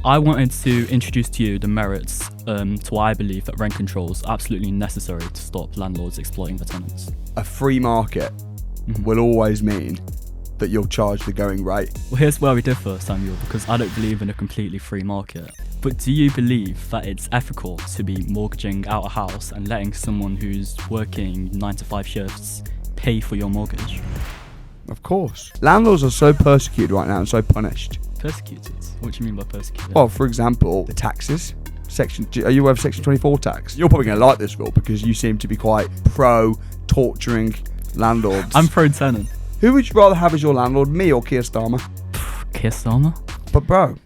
I wanted to introduce to you the merits to why I believe that rent control is absolutely necessary to stop landlords exploiting their tenants. A free market will always mean that you'll charge the going rate. Well, here's where we differ, Samuel, because I don't believe in a completely free market. But do you believe that it's ethical to be mortgaging out a house and letting someone who's working 9 to 5 shifts pay for your mortgage? Of course. Landlords are so persecuted right now and so punished. Persecuted? What do you mean by persecuted? Well, for example, the taxes. Are you aware of Section 24 tax? You're probably going to like this rule because you seem to be quite pro-torturing landlords. I'm pro-tenant. Who would you rather have as your landlord, me or Kier Starmer? Kier Starmer? But bro,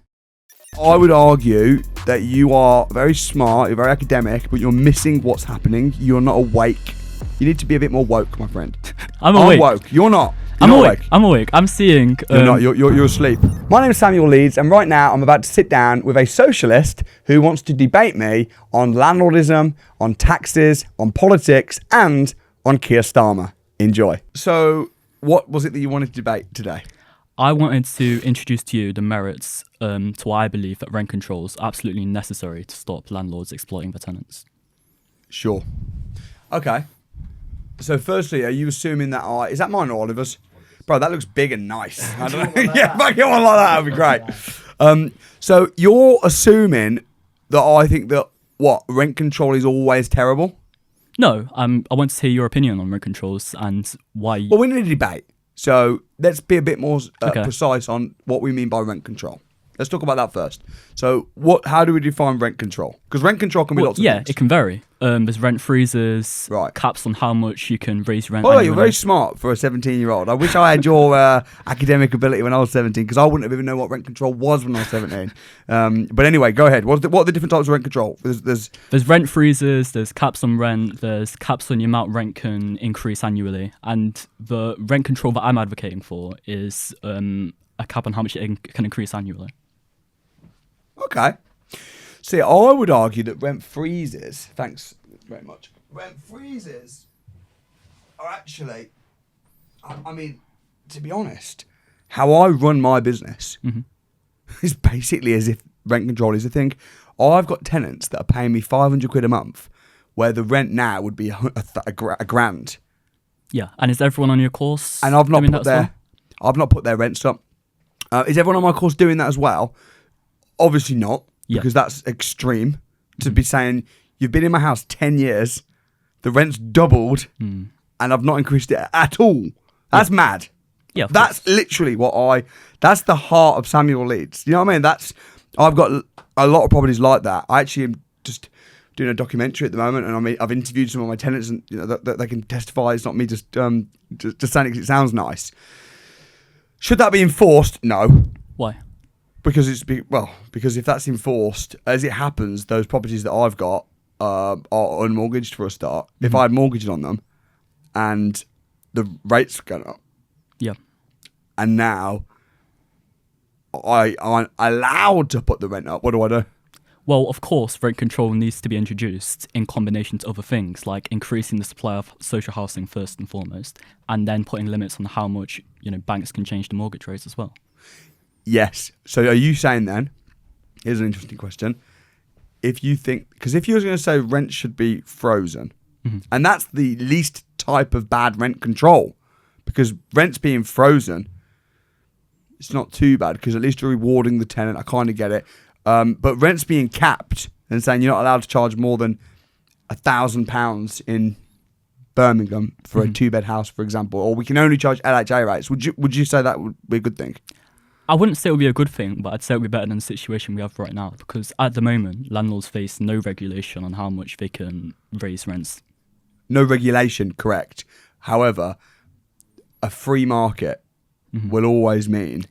I would argue that you are very smart, you're very academic, but you're missing what's happening. You're not awake. You need to be a bit more woke, my friend. I'm awake. Woke. You're not. I'm awake. I'm awake. I'm seeing... You're not. You're asleep. My name is Samuel Leeds, and right now I'm about to sit down with a socialist who wants to debate me on landlordism, on taxes, on politics, and on Kier Starmer. Enjoy. So, what was it that you wanted to debate today? I wanted to introduce to you the merits to why I believe that rent control is absolutely necessary to stop landlords exploiting their tenants. Sure. Okay. So, firstly, are you assuming that is that mine or Oliver's? Bro, that looks big and nice. I don't know. Yeah, fucking one like that would be great. So, you're assuming that I think that, rent control is always terrible? No, I want to hear your opinion on rent controls and why... Well, we need a debate. So let's be a bit more precise on what we mean by rent control. Let's talk about that first. So how do we define rent control? Because rent control can be lots of things. Yeah, it can vary. There's rent freezes, right, caps on how much you can raise rent. Oh, you're very smart for a 17-year-old. I wish I had your academic ability when I was 17, because I wouldn't have even known what rent control was when I was 17. But anyway, go ahead. What are the different types of rent control? There's rent freezes, there's caps on rent, there's caps on the amount rent can increase annually. And the rent control that I'm advocating for is a cap on how much it can increase annually. Okay. See, I would argue that rent freezes, thanks very much, rent freezes are actually, I mean, to be honest, how I run my business is basically as if rent control is a thing. I've got tenants that are paying me 500 quid a month, where the rent now would be a grand. Yeah, and is everyone on your course? And I've not put their rents up. Is everyone on my course doing that as well? Obviously not, because that's extreme to be saying you've been in my house 10 years, the rent's doubled, and I've not increased it at all. That's mad. Yeah, that's literally that's the heart of Samuel Leeds. You know what I mean? I've got a lot of properties like that. I actually am just doing a documentary at the moment, and I've interviewed some of my tenants, and that they can testify. It's not me just saying it because it sounds nice. Should that be enforced? No. Why? Because if that's enforced, as it happens, those properties that I've got are unmortgaged for a start. If I had mortgaged on them, and the rates going up, and now I'm allowed to put the rent up, what do I do? Well, of course, rent control needs to be introduced in combination to other things, like increasing the supply of social housing first and foremost, and then putting limits on how much banks can change the mortgage rates as well. Yes. So are you saying then, here's an interesting question, because if you were going to say rent should be frozen, and that's the least type of bad rent control, because rent's being frozen, it's not too bad, because at least you're rewarding the tenant, I kind of get it, but rent's being capped and saying you're not allowed to charge more than £1,000 in Birmingham for a 2-bed house, for example, or we can only charge LHA rates. Would you say that would be a good thing? I wouldn't say it would be a good thing, but I'd say it would be better than the situation we have right now, because at the moment, landlords face no regulation on how much they can raise rents. No regulation, correct. However, a free market will always mean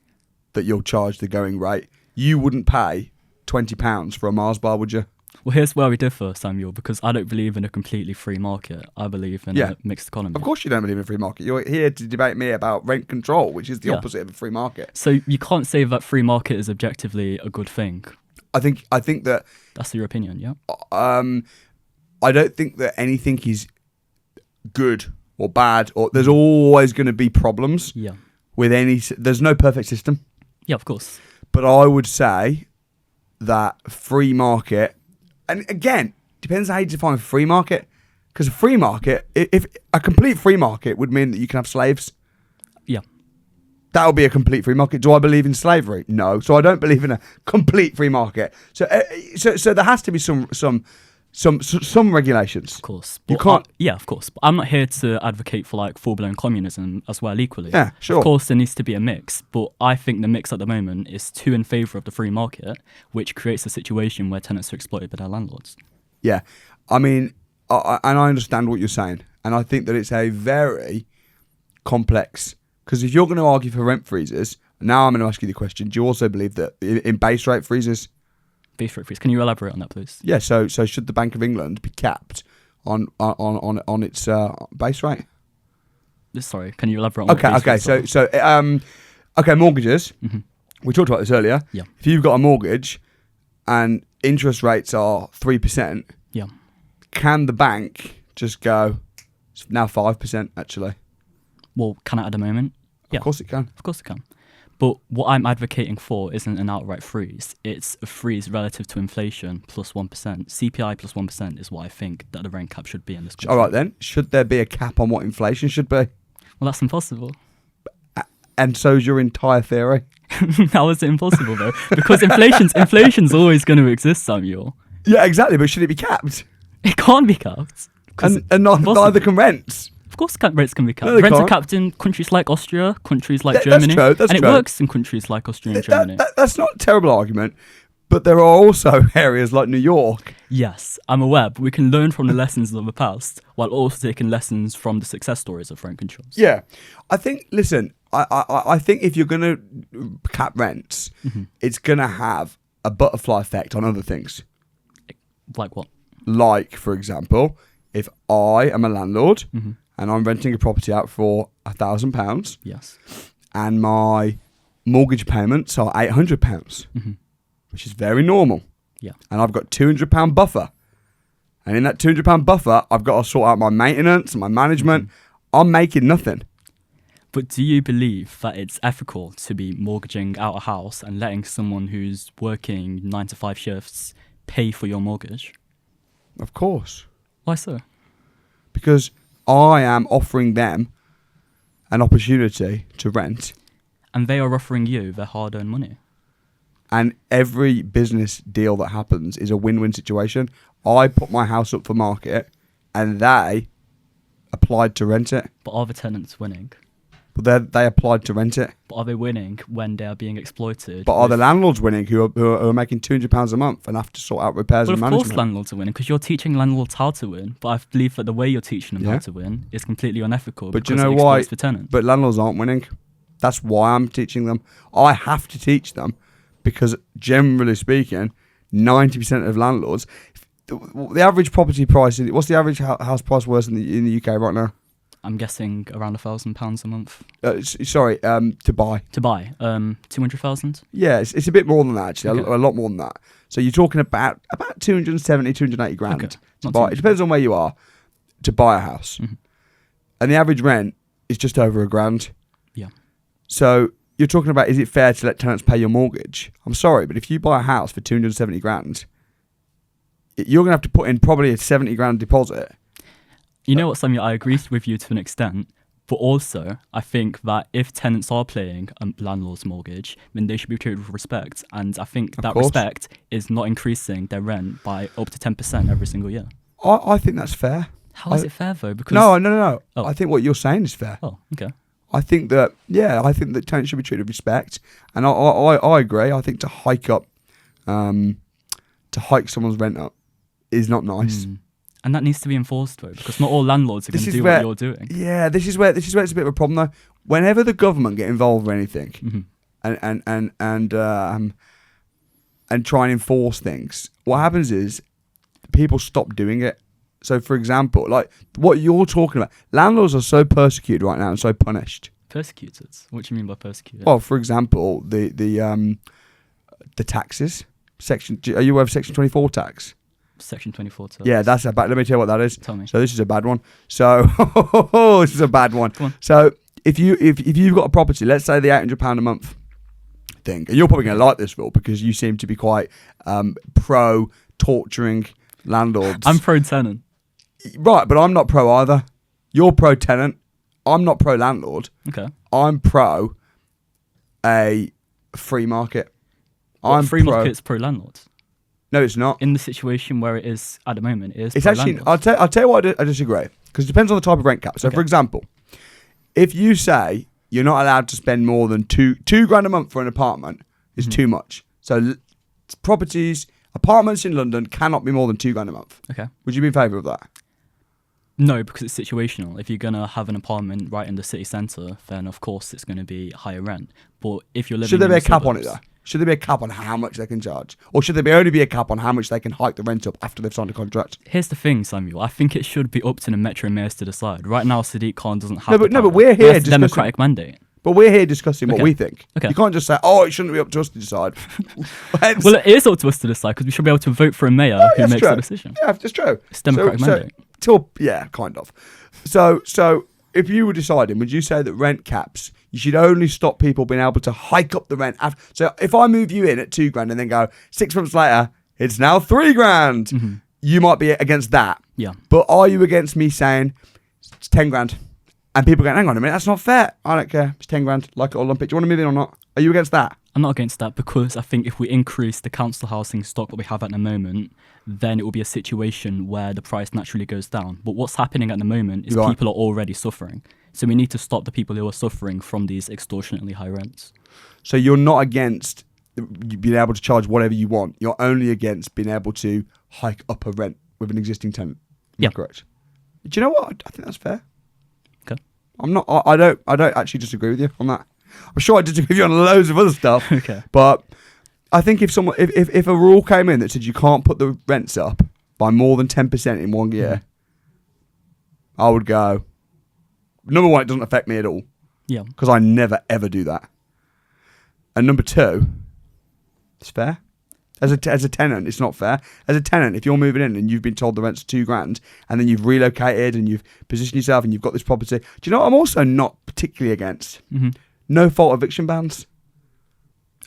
that you'll charge the going rate. You wouldn't pay £20 for a Mars bar, would you? Well, here's where we differ, Samuel, because I don't believe in a completely free market. I believe in a mixed economy. Of course you don't believe in a free market. You're here to debate me about rent control, which is the opposite of a free market. So you can't say that free market is objectively a good thing. I think that... That's your opinion, yeah? I don't think that anything is good or bad, or there's always going to be problems with there's no perfect system. Yeah, of course. But I would say that free market, and again, depends how you define free market. Because a free market, if a complete free market would mean that you can have slaves. Yeah. That would be a complete free market. Do I believe in slavery? No. So I don't believe in a complete free market. So there has to be some regulations. Of course. You can't. Yeah, of course. But I'm not here to advocate for like full-blown communism as well equally. Yeah, sure. Of course, there needs to be a mix, but I think the mix at the moment is too in favour of the free market, which creates a situation where tenants are exploited by their landlords. Yeah. I mean, and I understand what you're saying, and I think that it's a very complex. Because if you're going to argue for rent freezes, now I'm going to ask you the question: do you also believe that in base rate freezes? Base rate freeze. Can you elaborate on that, please? Yeah. So should the Bank of England be capped on its base rate? Sorry, can you elaborate on Okay. what base rates are? Okay, mortgages. Mm-hmm. We talked about this earlier. Yeah. If you've got a mortgage and interest rates are 3%, Yeah. can the bank just go, it's now 5% actually? Well, can it at the moment? Yeah. Of course it can. Of course it can. But what I'm advocating for isn't an outright freeze. It's a freeze relative to inflation plus 1%. CPI plus 1% is what I think that the rent cap should be in this country. All right then. Should there be a cap on what inflation should be? Well, that's impossible. And so's your entire theory. How is it impossible though? Because inflation's always going to exist, Samuel. Yeah, exactly. But should it be capped? It can't be capped. And neither can rents. Of course, rents can be capped. No, Rents can't. are capped in countries like Austria, countries like That's Germany. true, that's and true. It works in countries like Austria and Germany. That's not a terrible argument. But there are also areas like New York. Yes, I'm aware, but we can learn from the lessons of the past while also taking lessons from the success stories of rent controls. Yeah. I think, listen, I think if you're going to cap rents, it's going to have a butterfly effect on other things. Like what? Like, for example, if I am a landlord and I'm renting a property out for £1,000 Yes. and my mortgage payments are £800, which is very normal. Yeah. And I've got £200 buffer. And in that £200 buffer, I've got to sort out my maintenance and my management. I'm making nothing. But do you believe that it's ethical to be mortgaging out a house and letting someone who's working 9 to 5 shifts pay for your mortgage? Of course. Why so? Because I am offering them an opportunity to rent. And they are offering you their hard-earned money. And every business deal that happens is a win-win situation. I put my house up for market and they applied to rent it. But are the tenants winning? But they applied to rent it. But are they winning when they are being exploited? But are the landlords winning who are making £200 a month and have to sort out repairs Well, and of management? course landlords are winning because you're teaching landlords how to win. But I believe that the way you're teaching them how to win is completely unethical. But do because you know it why? exploits the tenants. But landlords aren't winning. That's why I'm teaching them. I have to teach them because, generally speaking, 90% of landlords, the average property price. What's the average house price worse in the UK right now? I'm guessing around £1,000 a month. To buy. To buy, 200,000. Yeah, it's a bit more than that actually. Okay. A lot more than that. So you're talking about 270, 280 grand Okay. to Not buy. too It much. depends on where you are to buy a house, and the average rent is just over £1,000. Yeah. So you're talking about, is it fair to let tenants pay your mortgage? I'm sorry, but if you buy a house for 270 grand, you're going to have to put in probably a 70 grand deposit. You know what, Samuel? I agree with you to an extent, but also I think that if tenants are paying a landlord's mortgage, then they should be treated with respect. And I think that course. respect is not increasing their rent by up to 10% every single year. I think that's fair. How is it fair though? Because No. Oh. I think what you're saying is fair. Oh, okay. I think that tenants should be treated with respect, and I agree. I think to hike someone's rent up is not nice. And that needs to be enforced though, because not all landlords are going to do what you're doing. Yeah, this is where it's a bit of a problem though. Whenever the government get involved with anything, and try and enforce things, what happens is people stop doing it. So, for example, like what you're talking about, landlords are so persecuted right now and so punished. Persecuted? What do you mean by persecuted? Well, for example, the taxes. Are you aware of Section 24 tax? Section 24 tax. Yeah, that's a bad. Let me tell you what that is. Tell me. So this is a bad one. So this is a bad one. Come on. So if you've got a property, let's say the £800 a month, think, and you're probably going to like this rule because you seem to be quite pro torturing landlords. I'm pro tenant. Right, but I'm not pro either. You're pro tenant. I'm not pro landlord. Okay. I'm pro a free market. Free market's pro landlords. No, it's not. In the situation where it is at the moment, it is It's pro actually. landlords. I'll tell you why I disagree. Because it depends on the type of rent cap. So, Okay. for example, if you say you're not allowed to spend more than two grand a month for an apartment, is too much. So, apartments in London cannot be more than 2 grand a month. Okay. Would you be in favour of that? No, because it's situational. If you're going to have an apartment right in the city centre, then of course it's going to be higher rent. But if you're living Should there in be a the cap on it suburbs- though? Should there be a cap on how much they can charge? Or should there only be a cap on how much they can hike the rent up after they've signed a contract? Here's the thing, Samuel. I think it should be up to the Metro Mayors to decide. Right now, Sadiq Khan doesn't have No, but power. we're here That's a discussing- democratic mandate. But we're here discussing what Okay. we think. Okay. You can't just say, "Oh, it shouldn't be up to us to decide." Well, it is up to us to decide because we should be able to vote for a mayor who that's makes true. the decision. Yeah, that's true. It's democratic mandate. Yeah, kind of. So if you were deciding, would you say that rent caps, you should only stop people being able to hike up the rent? So if I move you in at 2 grand and then go 6 months later, it's now 3 grand, you might be against that. Yeah. But are you against me saying it's 10 grand? And people going, hang on a minute, that's not fair. I don't care. It's 10 grand, like it Olympic. Do you want to move in or not? Are you against that? I'm not against that because I think if we increase the council housing stock that we have at the moment, then it will be a situation where the price naturally goes down. But what's happening at the moment is Right. people are already suffering. So we need to stop the people who are suffering from these extortionately high rents. So you're not against being able to charge whatever you want. You're only against being able to hike up a rent with an existing tenant. Am I Yeah. correct? Do you know what? I think that's fair. Okay. I'm not. I don't actually disagree with you on that. I'm sure I disagree with you on loads of other stuff. Okay. But I think if a rule came in that said you can't put the rents up by more than 10% in 1 year, I would go. Number one, it doesn't affect me at all Yeah. because I never ever do that. And number two, it's fair. As a tenant, it's not fair. As a tenant, if you're moving in and you've been told the rent's 2 grand, and then you've relocated and you've positioned yourself and you've got this property, do you know what I'm also not particularly against? Mm-hmm. No fault eviction bans.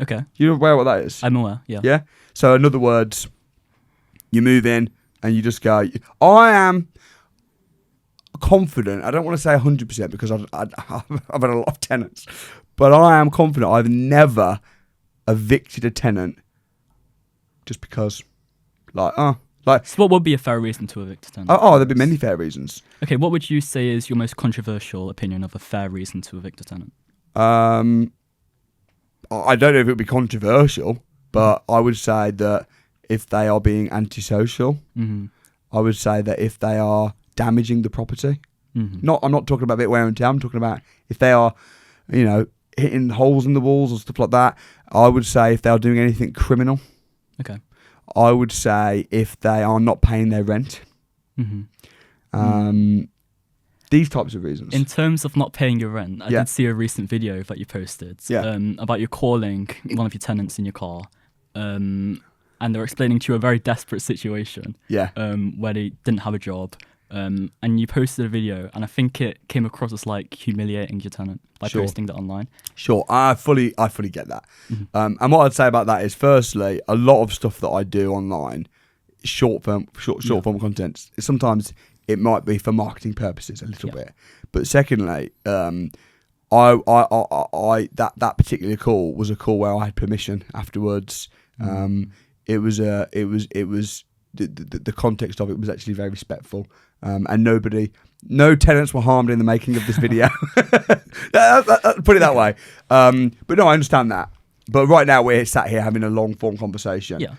Okay. You aware what that is? I'm aware. Yeah. Yeah. So in other words, you move in and you just go. I am confident. I don't want to say 100% because I've had a lot of tenants, but I am confident I've never evicted a tenant just because, So what would be a fair reason to evict a tenant? there'd be many fair reasons. Okay. What would you say is your most controversial opinion of a fair reason to evict a tenant? I don't know if it would be controversial, but I would say that if they are being antisocial, I would say that if they are damaging the property, I'm not talking about a bit wear and tear. I'm talking about if they are, hitting holes in the walls or stuff like that. I would say if they are doing anything criminal. Okay. I would say if they are not paying their rent. These types of reasons. In terms of not paying your rent, I Yeah. did see a recent video that you posted Yeah. about you calling one of your tenants in your car, and they were explaining to you a very desperate situation Yeah. where they didn't have a job, and you posted a video, and I think it came across as like humiliating your tenant by Sure. posting that online. Sure, I fully get that. And what I'd say about that is, firstly, a lot of stuff that I do online, short form content. Sometimes it might be for marketing purposes a little bit, but secondly, that particular call was a call where I had permission afterwards. It was the context of it was actually very respectful, and no tenants were harmed in the making of this video. Put it that way. But no, I understand that. But right now we're sat here having a long form conversation. Yeah.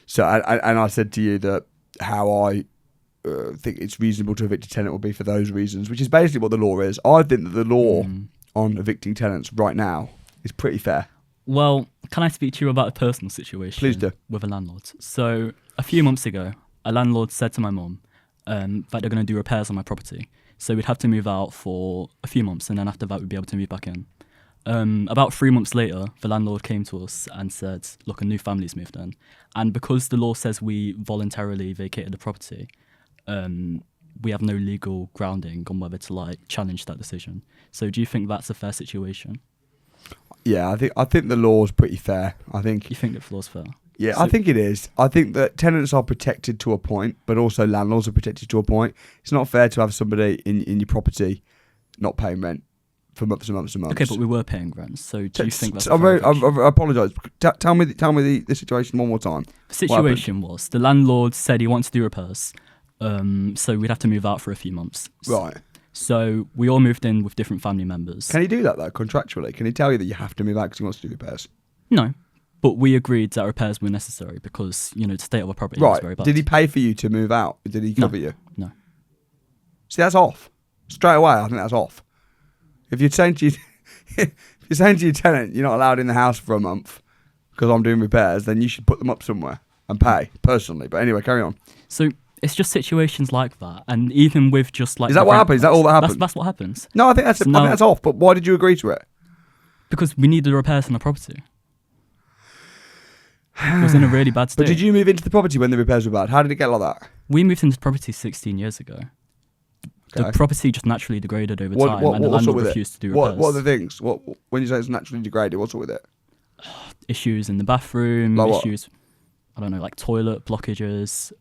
So I said to you that how I think it's reasonable to evict a tenant would be for those reasons, which is basically what the law is. I think that the law on evicting tenants right now is pretty fair. Well, can I speak to you about a personal situation? Please do. With a landlord. So a few months ago, a landlord said to my mum that they're going to do repairs on my property. So we'd have to move out for a few months, and then after that we'd be able to move back in. About 3 months later, the landlord came to us and said, look, a new family's moved in. And because the law says we voluntarily vacated the property, we have no legal grounding on whether to challenge that decision. So do you think that's a fair situation? Yeah, I think the law's pretty fair. I think. You think the law's fair? Yeah, So- I think it is. I think that tenants are protected to a point, but also landlords are protected to a point. It's not fair to have somebody in your property not paying rent for months and months and months. Okay, but we were paying rent, so do you think that's I apologise. Tell me the situation one more time. The situation was the landlord said he wants to do repairs, so we'd have to move out for a few months. Right. So we all moved in with different family members. Can he do that though, contractually? Can he tell you that you have to move out because he wants to do repairs? No, but we agreed that repairs were necessary because, the state of our property was very Right. bad. Did he pay for you to move out? Did he cover you? No. See, that's off. Straight away, I think that's off. If you're saying to your tenant, you're not allowed in the house for a month because I'm doing repairs, then you should put them up somewhere and pay, personally. But anyway, carry on. So it's just situations like that, and even with just like... Is that what happens? Is that all that happens? That's what happens. No, I think that's off. But why did you agree to it? Because we needed repairs on the property. It was in a really bad state. But did you move into the property when the repairs were bad? How did it get like that? We moved into the property 16 years ago. Okay. The property just naturally degraded over time, and the landlord refused to do repairs. What are the things? When you say it's naturally degraded, what's up with it? Issues in the bathroom, Like what? issues, I don't know, like toilet blockages,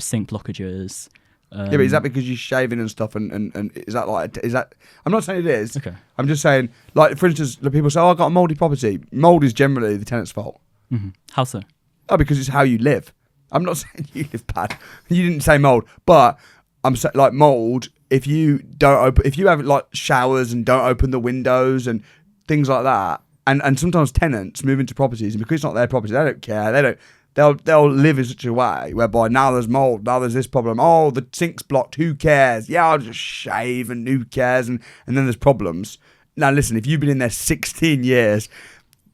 sink blockages. Yeah, but is that because you're shaving and stuff? And is that? I'm not saying it is. Okay. I'm just saying, like, for instance, the people say, "Oh, I got a mouldy property." Mould is generally the tenant's fault. Mm-hmm. How so? Oh, because it's how you live. I'm not saying you live bad. You didn't say mould, but I'm saying like mould. If you have like showers and don't open the windows and things like that, and sometimes tenants move into properties and because it's not their property, they don't care. They'll live in such a way whereby now there's mould, now there's this problem. Oh, the sink's blocked. Who cares? Yeah, I'll just shave and who cares? And then there's problems. Now listen, if you've been in there 16 years,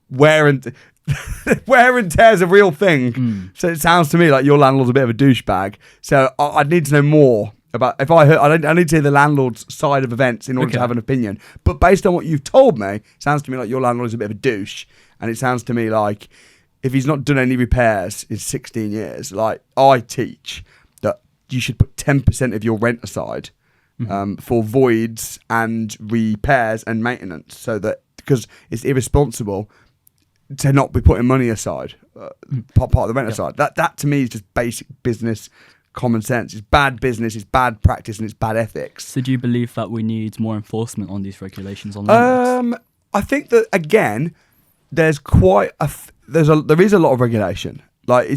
wear and tear is a real thing. So it sounds to me like your landlord's a bit of a douchebag. So I'd need to know more about. If I heard, I need to hear the landlord's side of events in order to have an opinion. But based on what you've told me, it sounds to me like your landlord is a bit of a douche. And it sounds to me like if he's not done any repairs in 16 years, like I teach that you should put 10% of your rent aside for voids and repairs and maintenance, so that because it's irresponsible to not be putting money aside, part of the rent aside. That to me is just basic business common sense. It's bad business, it's bad practice, and it's bad ethics. So do you believe that we need more enforcement on these regulations on landlords? I think that again, there's there is a lot of regulation. Like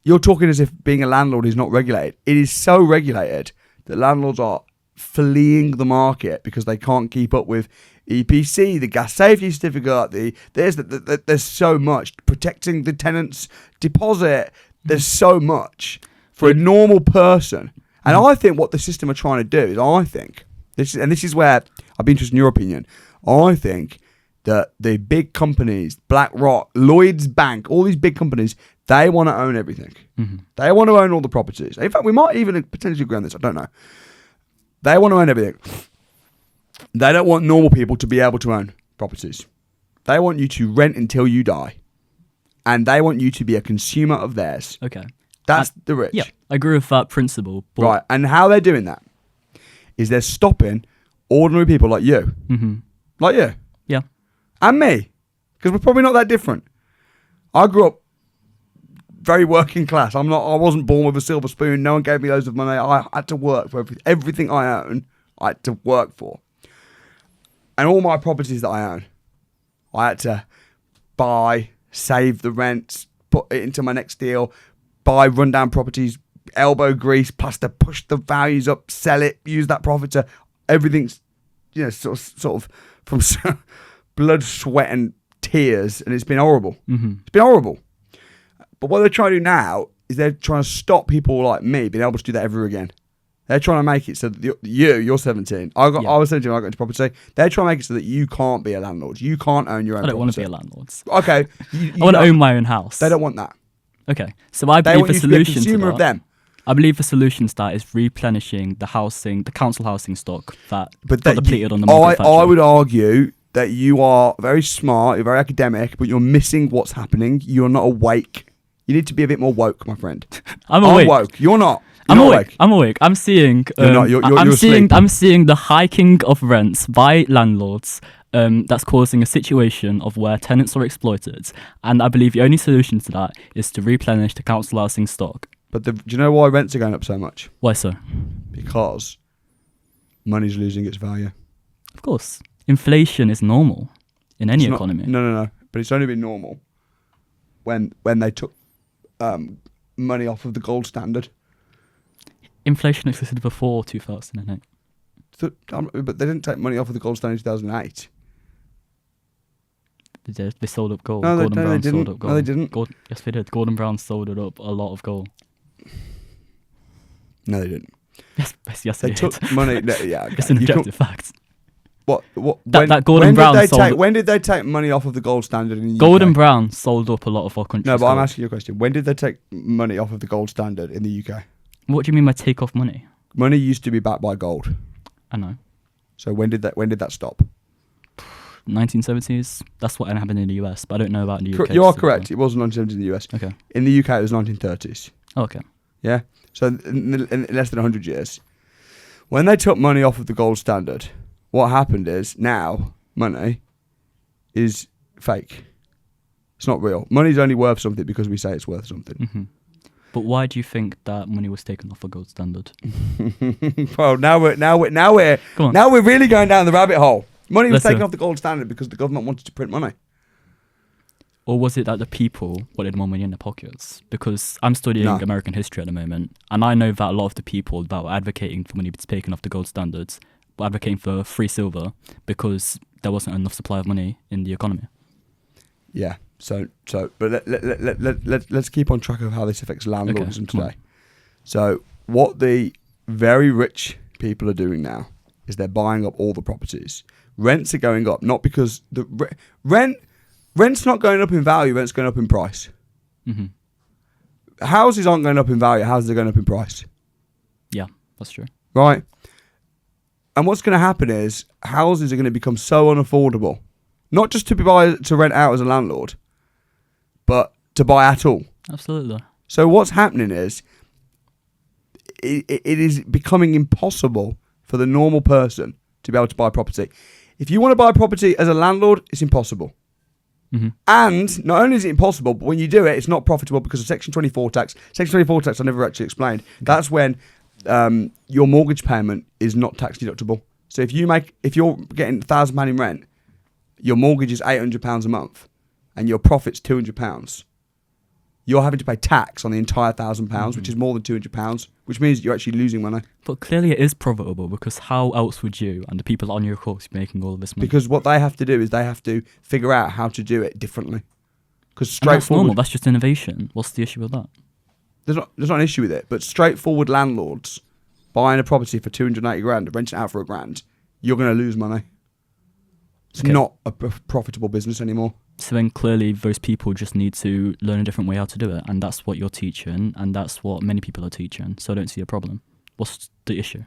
you're talking as if being a landlord is not regulated. It is so regulated that landlords are fleeing the market because they can't keep up with EPC, the gas safety certificate, there's so much protecting the tenant's deposit. There's so much for a normal person. And I think what the system are trying to do is this is where I'd be interested in your opinion. I think that the big companies, BlackRock, Lloyd's Bank, all these big companies, they want to own everything. They want to own all the properties. In fact, we might even potentially agree on this. I don't know. They want to own everything. They don't want normal people to be able to own properties. They want you to rent until you die. And they want you to be a consumer of theirs. Okay. That's the rich. Yeah, I agree with that principle. But Right. And how they're doing that is they're stopping ordinary people like you. Like you. Yeah. And me. Because we're probably not that different. I grew up very working class. I wasn't born with a silver spoon. No one gave me loads of money. I had to work for everything I own. I had to work for. And all my properties that I own, I had to buy, save the rent, put it into my next deal, buy rundown properties, elbow grease, plaster, push the values up, sell it, use that profit to everything's, sort of from blood, sweat, and tears, and it's been horrible. It's been horrible. But what they're trying to do now is they're trying to stop people like me being able to do that ever again. They're trying to make it so that you're 17. I was 17 when I got into property. They're trying to make it so that you can't be a landlord. You can't own your own property. I don't want to be a landlord. Okay. I want to own my own house. They don't want that. Okay. So I believe the solution to that, of them. I believe the solution to that is replenishing the council housing stock that got depleted on the market. I would argue that you are very smart, you're very academic, but you're missing what's happening. You're not awake. You need to be a bit more woke, my friend. I'm awake. Woke. You're not. I'm awake. I'm awake. I'm seeing. You're not. You're I'm asleep. seeing the hiking of rents by landlords. that's causing a situation of where tenants are exploited. And I believe the only solution to that is to replenish the council housing stock. But do you know why rents are going up so much? Why so? Because money's losing its value. Of course. Inflation is normal in any economy. No. But it's only been normal when they took money off of the gold standard. Inflation existed before 2008. But they didn't take money off of the gold standard in 2008. They sold up gold. No, Gordon Brown they sold up gold. No, they didn't. Yes, they did. Gordon Brown sold it up a lot of gold. No, they didn't. Yes, They they took did. money. Yeah, okay. It's an objective fact. What? That Gordon Brown sold. When did they take money off of the gold standard in the Gordon UK? Brown sold up a lot of our country's No, but I'm gold. asking you a question. When did they take money off of the gold standard in the UK? What do you mean by take off money? Money used to be backed by gold. I know. So when did that stop? 1970s. That's what happened in the US, but I don't know about the UK. You are correct. It was 1970s in the US. Okay. In the UK, it was 1930s. Oh, okay. Yeah. So in less than 100 years, when they took money off of the gold standard, what happened is now money is fake. It's not real. Money's only worth something because we say it's worth something. Mm-hmm. But why do you think that money was taken off a gold standard? Well, now we're really going down the rabbit hole. Money was taken off the gold standard because the government wanted to print money. Or was it that the people wanted more money in their pockets? Because I'm studying American history at the moment, and I know that a lot of the people that were advocating for money to be taken off the gold standards were advocating for free silver because there wasn't enough supply of money in the economy. Yeah. But let's keep on track of how this affects landlordism today. So what the very rich people are doing now is they're buying up all the properties. Rents are going up, not because the rent's not going up in value, rent's going up in price. Mm-hmm. Houses aren't going up in value, houses are going up in price. Yeah, that's true. Right. And what's going to happen is houses are going to become so unaffordable, not just to rent out as a landlord, but to buy at all. Absolutely. So what's happening is it is becoming impossible for the normal person to be able to buy property. If you want to buy property as a landlord, it's impossible. Mm-hmm. And not only is it impossible, but when you do it, it's not profitable because of Section 24 tax. Section 24 tax I never actually explained. Okay. That's when your mortgage payment is not tax deductible. So if you're getting £1,000 in rent, your mortgage is £800 a month, and your profit's £200. You're having to pay tax on the entire £1,000, which is more than £200, which means you're actually losing money. But clearly it is profitable, because how else would you and the people on your course be making all of this money? Because what they have to do is they have to figure out how to do it differently. Because straightforward, that's normal. That's just innovation. What's the issue with that? There's not an issue with it. But straightforward landlords buying a property for 280 grand and renting it out for £1,000, you're going to lose money. It's not a profitable business anymore. So then clearly those people just need to learn a different way how to do it, and that's what you're teaching, and that's what many people are teaching, so I don't see a problem. What's the issue?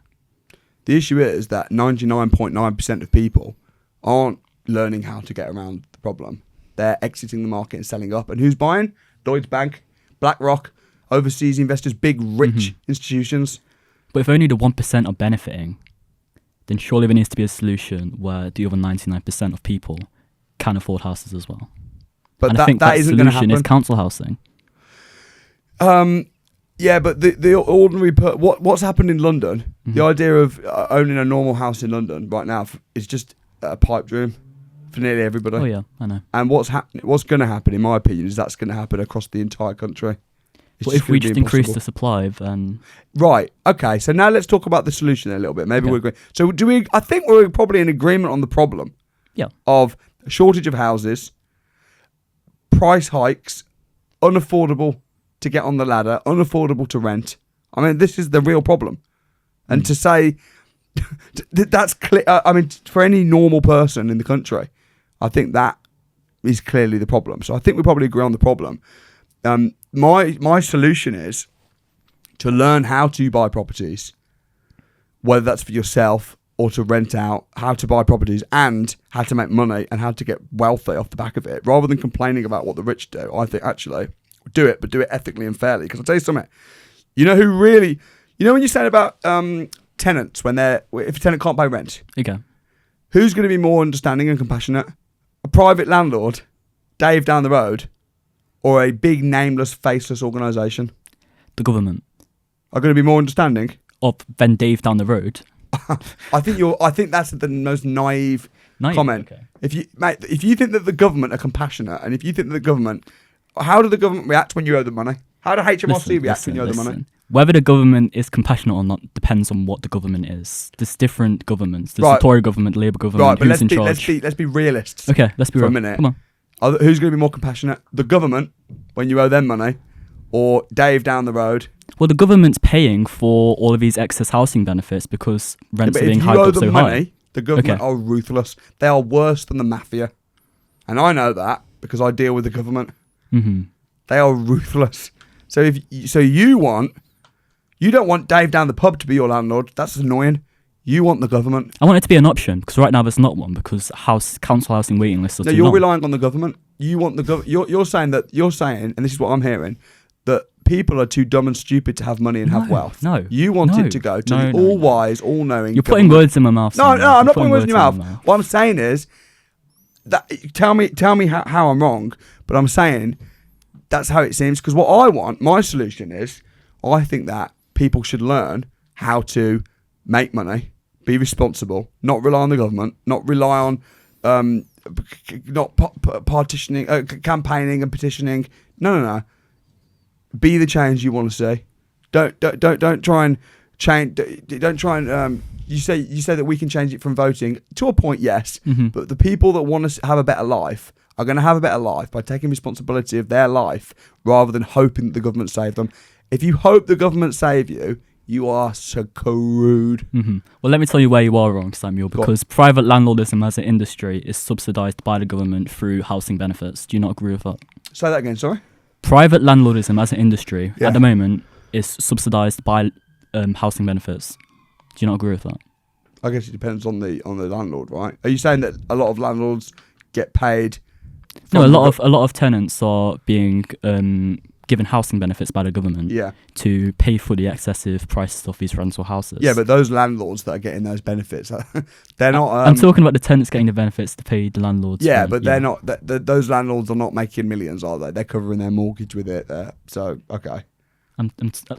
The issue is that 99.9% of people aren't learning how to get around the problem. They're exiting the market and selling up. And who's buying? Lloyds Bank, BlackRock, overseas investors, big rich institutions. But if only the 1% are benefiting, then surely there needs to be a solution where the other 99% of people can afford houses as well. But and I think that isn't going to solution happen. is council housing. Yeah, but the ordinary what's happened in London, the idea of owning a normal house in London right now is just a pipe dream for nearly everybody. Oh yeah, I know. And what's going to happen, in my opinion, is that's going to happen across the entire country. But if we just increase the supply, then right, okay. So now let's talk about the solution a little bit. Maybe we're agreeing. So I think we're probably in agreement on the problem. Yeah. Of a shortage of houses, price hikes, unaffordable to get on the ladder, unaffordable to rent. I mean, this is the real problem. And to say that's clear, I mean, for any normal person in the country, I think that is clearly the problem. So I think we probably agree on the problem. My solution is to learn how to buy properties, whether that's for yourself or to rent out, how to buy properties and how to make money and how to get wealthy off the back of it, rather than complaining about what the rich do. I think actually do it, but do it ethically and fairly. Because I'll tell you something, when you said about tenants, if a tenant can't pay rent, okay, Who's going to be more understanding and compassionate? A private landlord, Dave down the road, or a big nameless, faceless organisation? The government. Are going to be more understanding? Than Dave down the road. I think that's the most naive comment. Okay. If you think that the government are compassionate, and if you think that the government, how do the government react when you owe them money? How do HMRC react when you owe them money? Whether the government is compassionate or not depends on what the government is. There's different governments. There's Right. the Tory government, the Labour government. Right, but Who's in charge? let's be realists. Okay, let's be for real. a minute. Come on. Who's going to be more compassionate? The government when you owe them money, or Dave down the road? Well, the government's paying for all of these excess housing benefits because rents are being hiked up so high. The government are ruthless. They are worse than the mafia, and I know that because I deal with the government. Mm-hmm. They are ruthless. So you don't want Dave down the pub to be your landlord. That's annoying. You want the government. I want it to be an option because right now there's not one because council housing waiting lists are No, too you're long. relying on the government. You want the government. You're saying, and this is what I'm hearing, that people are too dumb and stupid to have money and have wealth. No. You want it to go to the all-wise, all-knowing. You're putting words in my mouth. No, I'm not putting words in your mouth. What I'm saying is that tell me how I'm wrong, but I'm saying that's how it seems. Because what I want, my solution is, I think that people should learn how to make money, be responsible, not rely on the government, not rely on campaigning and petitioning. No. Be the change you want to see. Don't try and change. Don't try and you say that we can change it from voting to a point, yes. Mm-hmm. But the people that want to have a better life are going to have a better life by taking responsibility of their life rather than hoping that the government save them. If you hope the government save you, you are screwed. Mm-hmm. Well, let me tell you where you are wrong, Samuel, because private landlordism as an industry is subsidised by the government through housing benefits. Do you not agree with that? Say that again, sorry? Private landlordism as an industry at the moment is subsidised by housing benefits. Do you not agree with that? I guess it depends on the landlord, right? Are you saying that a lot of landlords get paid? No, a lot of tenants are being given housing benefits by the government to pay for the excessive prices of these rental houses. Yeah, but those landlords that are getting those benefits, they're not... I'm talking about the tenants getting the benefits to pay the landlords. Yeah, but they're not... those landlords are not making millions, are they? They're covering their mortgage with it there. So, okay.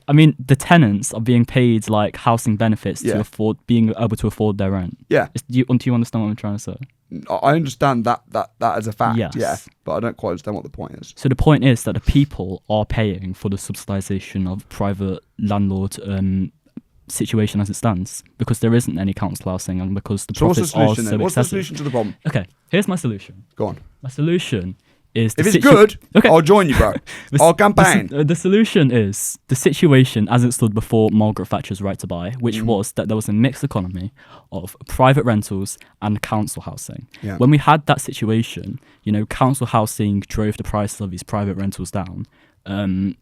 I mean, the tenants are being paid like housing benefits to being able to afford their rent. Yeah. Do you understand what I'm trying to say? I understand that as a fact, yes. But I don't quite understand what the point is. So the point is that the people are paying for the subsidisation of private landlord situation as it stands because there isn't any council housing and because the profits are so excessive. What's the solution to the problem? Okay, here's my solution. Go on. My solution is... If it's good, I'll join you, bro. I'll campaign. The solution is the situation as it stood before Margaret Thatcher's right to buy, which was that there was a mixed economy of private rentals and council housing. Yeah. When we had that situation, council housing drove the price of these private rentals down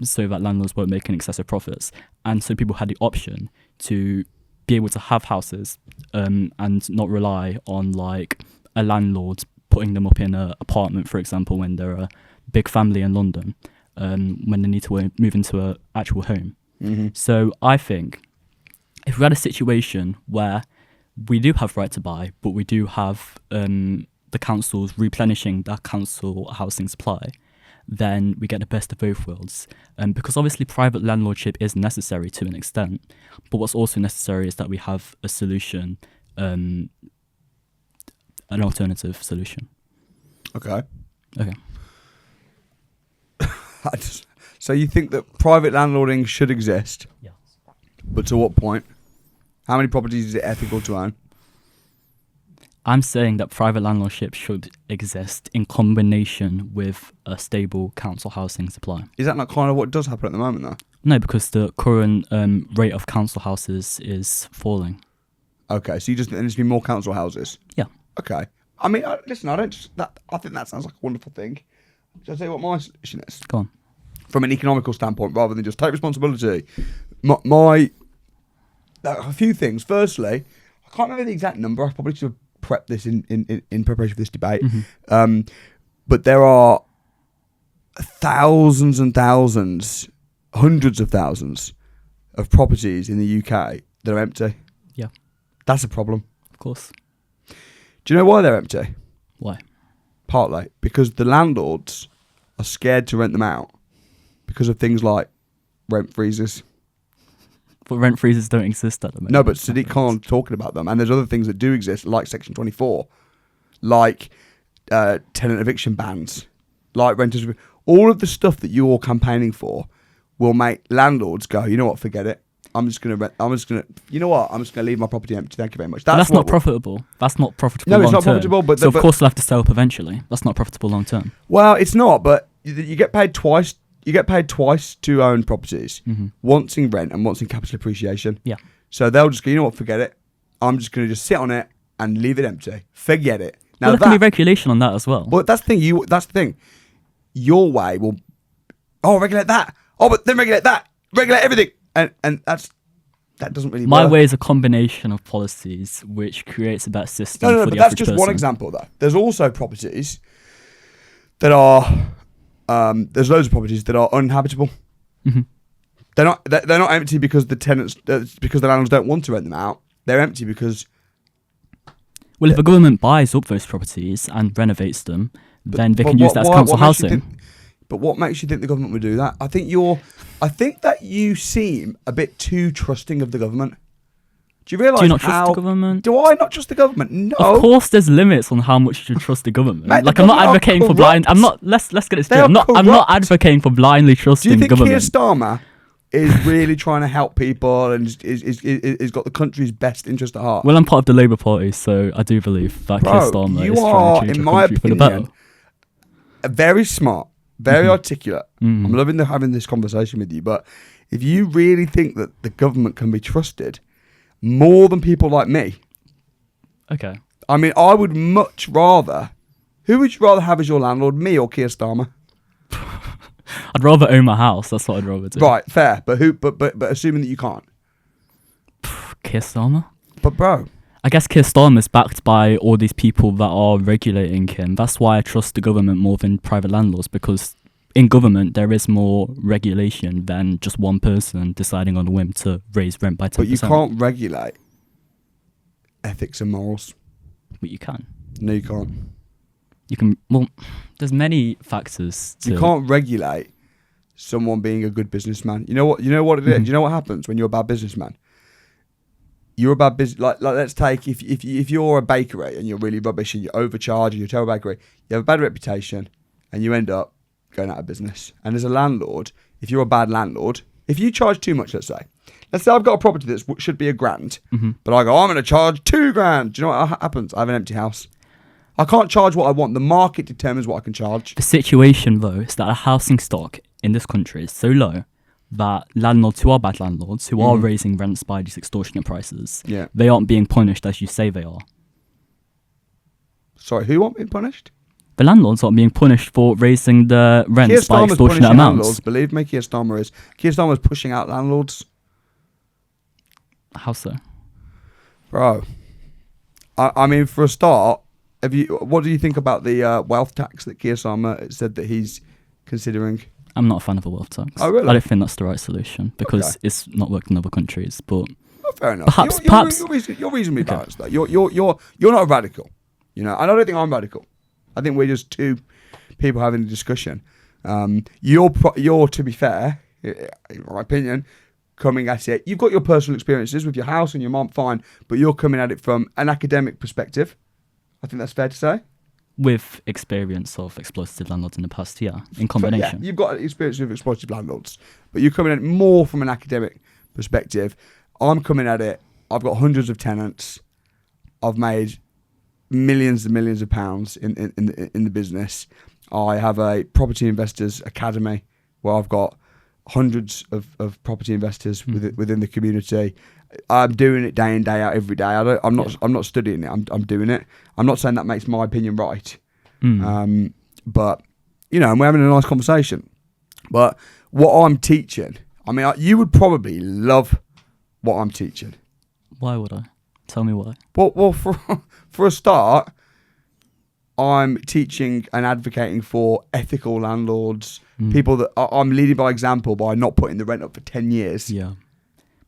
so that landlords weren't making excessive profits. And so people had the option to be able to have houses and not rely on like a landlord putting them up in an apartment, for example, when they're a big family in London, when they need to move into an actual home. Mm-hmm. So I think if we had a situation where we do have right to buy, but we do have the councils replenishing that council housing supply, then we get the best of both worlds. Because obviously private landlordship is necessary to an extent, but what's also necessary is that we have a solution, an alternative solution. Okay. Okay. So you think that private landlording should exist? Yes. But to what point? How many properties is it ethical to own? I'm saying that private landlordship should exist in combination with a stable council housing supply. Is that not kind of what does happen at the moment, though? No, because the current rate of council houses is falling. Okay, so there needs to be more council houses? Yeah. Okay. I mean, listen, I think that sounds like a wonderful thing. Shall I tell you what my solution is? Go on. From an economical standpoint, rather than just take responsibility. A few things. Firstly, I can't remember the exact number. I probably should have prepped this in preparation for this debate. Mm-hmm. But there are thousands and thousands, hundreds of thousands of properties in the UK that are empty. Yeah. That's a problem. Of course. Do you know why they're empty? Why? Partly because the landlords are scared to rent them out because of things like rent freezes. But rent freezes don't exist at the moment. No, but Sadiq Khan's talking about them, and there's other things that do exist, like Section 24, like tenant eviction bans, like renters. All of the stuff that you're campaigning for will make landlords go, you know what, forget it. You know what, I'm just going to leave my property empty. Thank you very much. That's not profitable. That's not profitable. No, long it's not term. profitable. But so of course they'll have to sell up eventually. That's not profitable long term. Well, it's not. But you get paid twice. You get paid twice to own properties. Once in rent and once in capital appreciation. Yeah. So they'll just go, you know what, forget it. I'm just going to just sit on it and leave it empty. Forget it. Now Well, there can be regulation on that as well. But that's the thing. That's the thing. Your way will. Oh, regulate that. Oh, but then regulate that. Regulate everything. And that doesn't really work. My way is a combination of policies which creates a better system No, for but the that's average just person. one example, though. There's also properties that are. There's loads of properties that are uninhabitable. They're not empty because the tenants because the landlords don't want to rent them out. They're empty because. Well, if a government buys up those properties and renovates them, then they can use that as council housing. But what makes you think the government would do that? I think that you seem a bit too trusting of the government. Do you realise? Do you not trust the government? Do I not trust the government? No. Of course, there's limits on how much you should trust the government. Mate, like the I'm not government advocating are for blind. corrupt. I'm not. Let's get it straight. They are I'm not corrupt. advocating for blindly Do trusting you think government. Keir Starmer is really trying to help people and is got the country's best interest at heart? Well, I'm part of the Labour Party, so I do believe that Keir Starmer you is are, trying to change in the my country for the better. opinion, very smart, very articulate. I'm loving having this conversation with you. But if you really think that the government can be trusted more than people like me, Okay. I mean, I would much rather. Who would you rather have as your landlord, me or Keir Starmer? I'd rather own my house. That's what I'd rather do. Right, fair. But who? But assuming that you can't. Keir Starmer. But bro, I guess Keir Starmer is backed by all these people that are regulating him. That's why I trust the government more than private landlords, because in government there is more regulation than just one person deciding on a whim to raise rent by 10%. but you can't regulate ethics and morals. But you can. No, you can't. You can. Well, there's many factors. You can't regulate someone being a good businessman. You know what? You know what it is. You know what happens when you're a bad businessman. You're a bad business. Like let's take if you're a bakery and you're really rubbish and you overcharge and you're a terrible bakery, you have a bad reputation and you end up going out of business. And as a landlord, if you're a bad landlord, if you charge too much, let's say I've got a property that should be £1,000, but I go, I'm going to charge £2,000. Do you know what happens? I have an empty house. I can't charge what I want. The market determines what I can charge. The situation, though, is that a housing stock in this country is so low that landlords who are bad landlords, who are raising rents by these extortionate prices, they aren't being punished as you say they are. Sorry, who aren't being punished? The landlords aren't being punished for raising the rents by extortionate amounts. Landlords. Believe me, Keir Starmer is. Keir Starmer is pushing out landlords. How so? Bro, I mean, for a start, what do you think about the wealth tax that Keir Starmer said that he's considering? I'm not a fan of a wealth tax. Oh, really? I don't think that's the right solution because it's not worked in other countries. But fair enough. Perhaps you're reasonably balanced though. You're not a radical, and I don't think I'm radical. I think we're just two people having a discussion. You're to be fair, in my opinion, coming at it. You've got your personal experiences with your house and your mum, fine, but you're coming at it from an academic perspective. I think that's fair to say. With experience of exploitative landlords in the past, in combination. You've got experience with exploitative landlords, but you're coming at it more from an academic perspective. I'm coming at it, I've got hundreds of tenants. I've made millions and millions of pounds in the business. I have a property investors academy where I've got hundreds of property investors within the community. I'm doing it day in, day out, every day. I'm not studying it. I'm doing it. I'm not saying that makes my opinion right. But and we're having a nice conversation. But what I'm teaching, I mean, you would probably love what I'm teaching. Why would I? Tell me why. Well, for a start, I'm teaching and advocating for ethical landlords, people that I'm leading by example by not putting the rent up for 10 years. Yeah.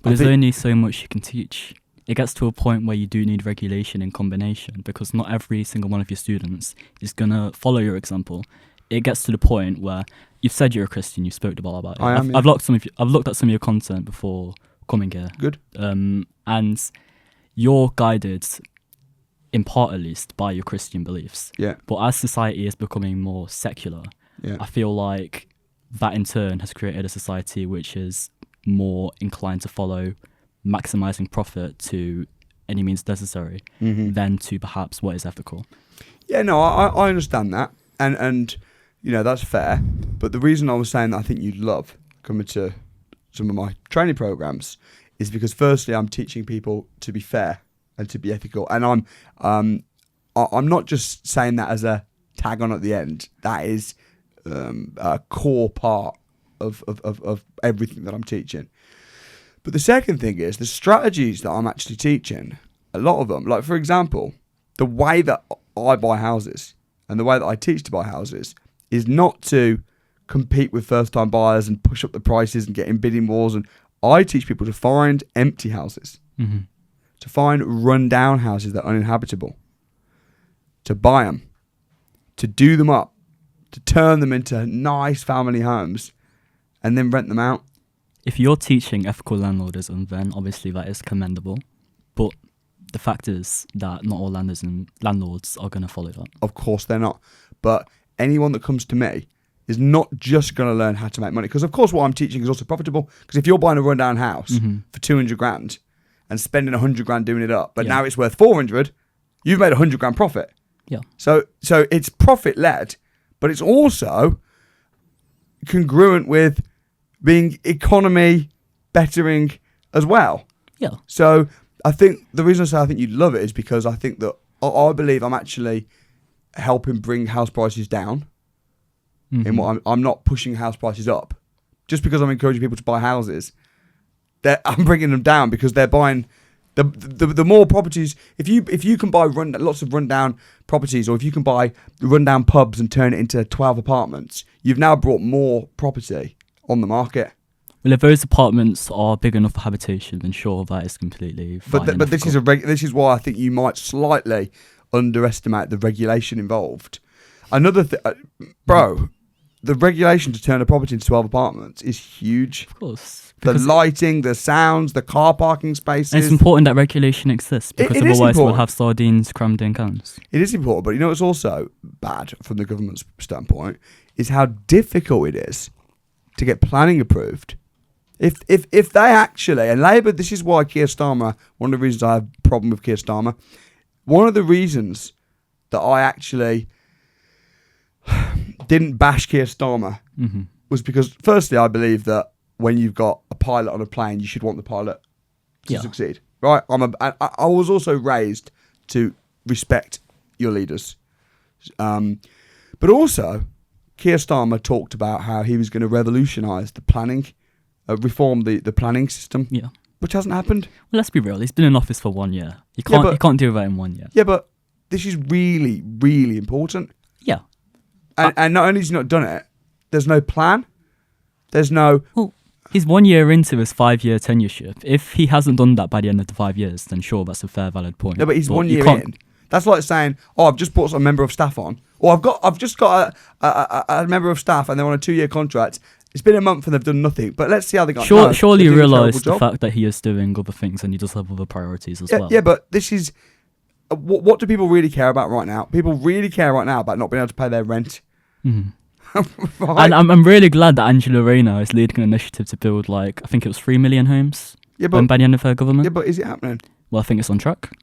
But there's only so much you can teach. it gets to a point where you do need regulation in combination, because not every single one of your students is going to follow your example. It gets to the point where you've said you're a Christian, you've spoke about it. I've looked at some of your content before coming here. Good. And you're guided, in part at least, by your Christian beliefs. Yeah. But as society is becoming more secular, I feel like that in turn has created a society which is more inclined to follow maximizing profit to any means necessary than to perhaps what is ethical. Yeah, no, I understand that. And you know, that's fair. But the reason I was saying that I think you'd love coming to some of my training programs is because firstly, I'm teaching people to be fair and to be ethical. And I'm not just saying that as a tag on at the end. That is a core part of everything that I'm teaching. But the second thing is the strategies that I'm actually teaching, a lot of them, like for example, the way that I buy houses and the way that I teach to buy houses is not to compete with first-time buyers and push up the prices and get in bidding wars. And I teach people to find empty houses, to find run-down houses that are uninhabitable, to buy them, to do them up, to turn them into nice family homes, and then rent them out. If you're teaching ethical landlordism, then obviously that is commendable. But the fact is that not all landlords are going to follow that. Of course they're not. But anyone that comes to me is not just going to learn how to make money. Because of course what I'm teaching is also profitable. Because if you're buying a rundown house for 200 grand and spending 100 grand doing it up, but now it's worth 400, you've made 100 grand profit. Yeah. So it's profit led, but it's also congruent with being economy bettering as well. Yeah. So I think the reason I say I think you'd love it is because I think that I believe I'm actually helping bring house prices down. In what I'm not pushing house prices up. Just because I'm encouraging people to buy houses, I'm bringing them down because they're buying the more properties. If you can buy lots of rundown properties, or if you can buy rundown pubs and turn it into 12 apartments, you've now brought more property on the market. Well, if those apartments are big enough for habitation, then sure, that is completely fine. But this is why I think you might slightly underestimate the regulation involved. Another thing, bro, the regulation to turn a property into 12 apartments is huge. Of course. The lighting, the sounds, the car parking spaces. And it's important that regulation exists, because otherwise we'll have sardines crammed in cans. It is important, but you know what's also bad from the government's standpoint is how difficult it is to get planning approved. If they actually, and Labour, this is why Keir Starmer, one of the reasons I have a problem with Keir Starmer, one of the reasons that I actually didn't bash Keir Starmer was because, firstly, I believe that when you've got a pilot on a plane, you should want the pilot to succeed. Right? I was also raised to respect your leaders. But also, Keir Starmer talked about how he was going to revolutionise the planning, reform the planning system. Yeah. Which hasn't happened. Well, let's be real. He's been in office for 1 year. You can't do that in 1 year. Yeah, but this is really, really important. Yeah. And not only has he not done it, there's no plan. There's no... Well, he's 1 year into his 5-year tenureship. If he hasn't done that by the end of the 5 years, then sure, that's a fair, valid point. No, but he's 1 year in. That's like saying, I've just brought a member of staff on. Or I've just got a member of staff and they're on a 2-year contract. It's been a month and they've done nothing. But let's see how they got on. Surely you realise the fact that he is doing other things and he does have other priorities as well. Yeah, but this is... What do people really care about right now? People really care right now about not being able to pay their rent. Right? And I'm really glad that Angela Rayner is leading an initiative to build, I think it was 3 million homes by the end of her government. Yeah, but is it happening? Well, I think it's on track.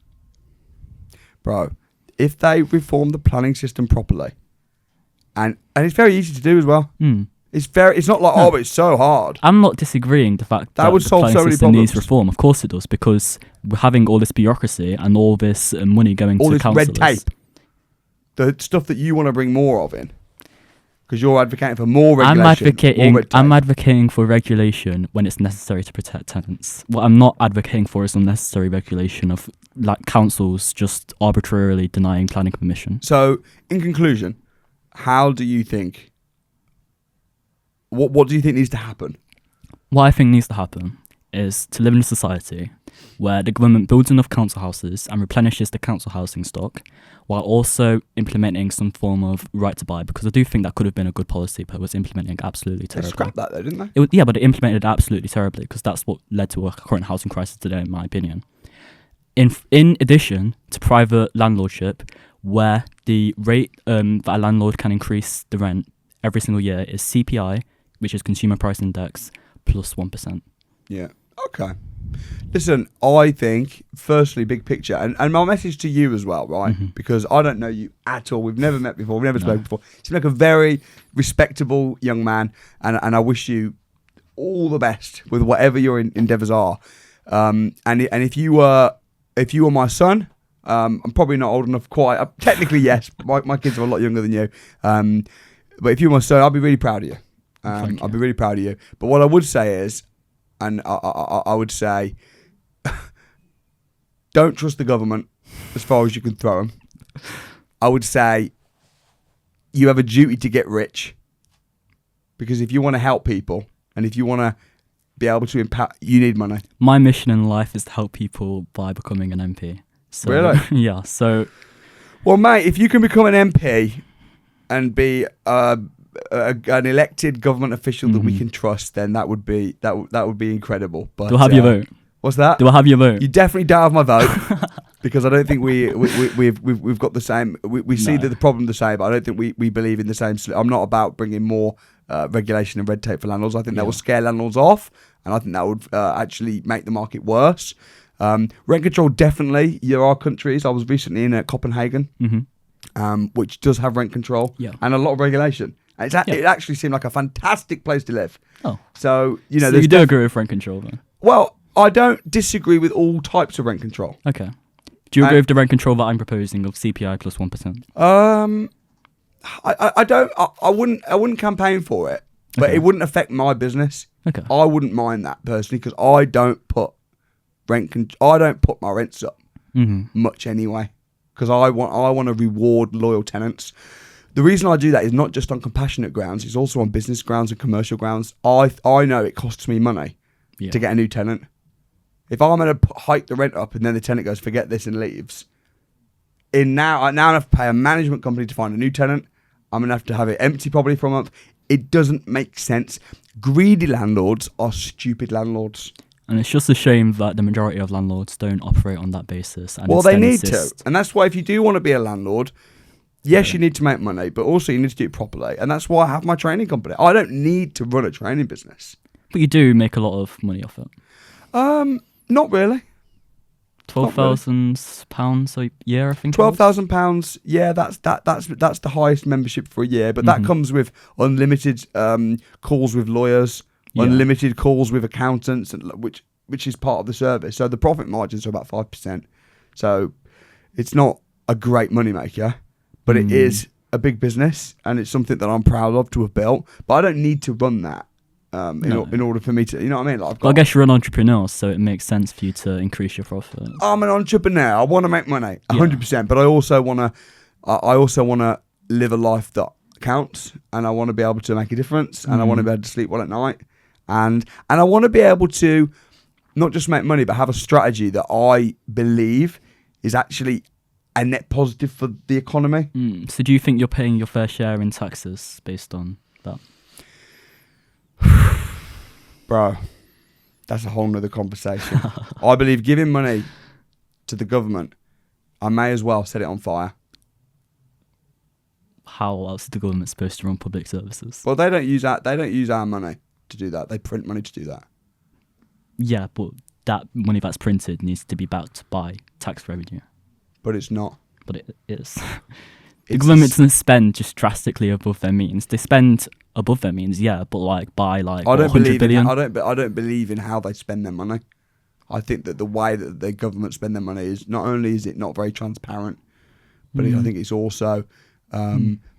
Bro, if they reform the planning system properly, and it's very easy to do as well. It's not like, it's so hard. I'm not disagreeing the fact that would the solve planning so many system problems. needs reform. Of course it does, because we're having all this bureaucracy and all this money going all to this councillors. red tape. The stuff that you want to bring more of in. Because you're advocating for more regulation. I'm advocating for regulation when it's necessary to protect tenants. What I'm not advocating for is unnecessary regulation of councils just arbitrarily denying planning permission. So, in conclusion, how do you think? What do you think needs to happen? What I think needs to happen is to live in a society where the government builds enough council houses and replenishes the council housing stock, while also implementing some form of right to buy, because I do think that could have been a good policy, but it was implementing absolutely They terribly. scrapped that though, didn't they? Yeah, but it implemented it absolutely terribly, because that's what led to our current housing crisis today, in my opinion. In addition to private landlordship, where the rate that a landlord can increase the rent every single year is CPI, which is Consumer Price Index, plus 1%. Yeah. Okay. Listen, I think, firstly, big picture, and my message to you as well, right? Mm-hmm. Because I don't know you at all. We've never met before. We've never spoken before. You seem like a very respectable young man, and I wish you all the best with whatever your endeavours are. And if you were my son, I'm probably not old enough quite. Technically, yes. My kids are a lot younger than you. But if you were my son, I'd be really proud of you. I'd be really proud of you. But what I would say is, and I would say, don't trust the government as far as you can throw them. I would say you have a duty to get rich, because if you want to help people and if you want to be able to impact, you need money. My mission in life is to help people by becoming an MP. So, really? Yeah. So, well, mate, if you can become an MP and be an elected government official that we can trust, then that would be incredible. But do I have your vote? What's that? Do I have your vote? You definitely don't have my vote, because I don't think we've got the same. We see that the problem the same, but I don't think we believe in the same. I'm not about bringing more regulation and red tape for landlords. I think that will scare landlords off, and I think that would actually make the market worse. Rent control, definitely. There are countries. I was recently in Copenhagen, which does have rent control and a lot of regulation. It actually seemed like a fantastic place to live. Oh, so you know, so you do agree with rent control, then? Well, I don't disagree with all types of rent control. Okay. Do you agree with the rent control that I'm proposing of CPI plus 1%? I don't. I wouldn't campaign for it, but it wouldn't affect my business. Okay. I wouldn't mind that personally, because I don't put my rents up much anyway, because I want to reward loyal tenants. The reason I do that is not just on compassionate grounds; it's also on business grounds and commercial grounds. I know it costs me money to get a new tenant. If I'm going to hike the rent up and then the tenant goes, forget this, and leaves, I now have to pay a management company to find a new tenant. I'm going to have it empty probably for a month. It doesn't make sense. Greedy landlords are stupid landlords. And it's just a shame that the majority of landlords don't operate on that basis. And they need to. And that's why if you do want to be a landlord, yes, you need to make money, but also you need to do it properly. And that's why I have my training company. I don't need to run a training business. But you do make a lot of money off it. Not really. £12,000 a year, I think. £12,000. Yeah, that's the highest membership for a year, but that comes with unlimited calls with lawyers, unlimited calls with accountants, which is part of the service. So the profit margins are about 5%. So it's not a great moneymaker, but it is a big business, and it's something that I'm proud of to have built. But I don't need to run that. In order for me to, you know what I mean? Like I guess you're an entrepreneur, so it makes sense for you to increase your profit. I'm an entrepreneur. I want to make money, 100%. But I also want to live a life that counts, and I want to be able to make a difference, and I want to be able to sleep well at night, and I want to be able to not just make money, but have a strategy that I believe is actually a net positive for the economy. So do you think you're paying your fair share in taxes based on that? Bro, that's a whole nother conversation. I believe giving money to the government, I may as well set it on fire. How else is the government supposed to run public services? Well, they don't use our money to do that. They print money to do that. Yeah, but that money that's printed needs to be backed by tax revenue. But it's not. But it is. The government doesn't spend just drastically above their means. They spend above their means, but by 100 billion. I don't believe in how they spend their money. I think that the way that the government spend their money is not only is it not very transparent, but I think it's also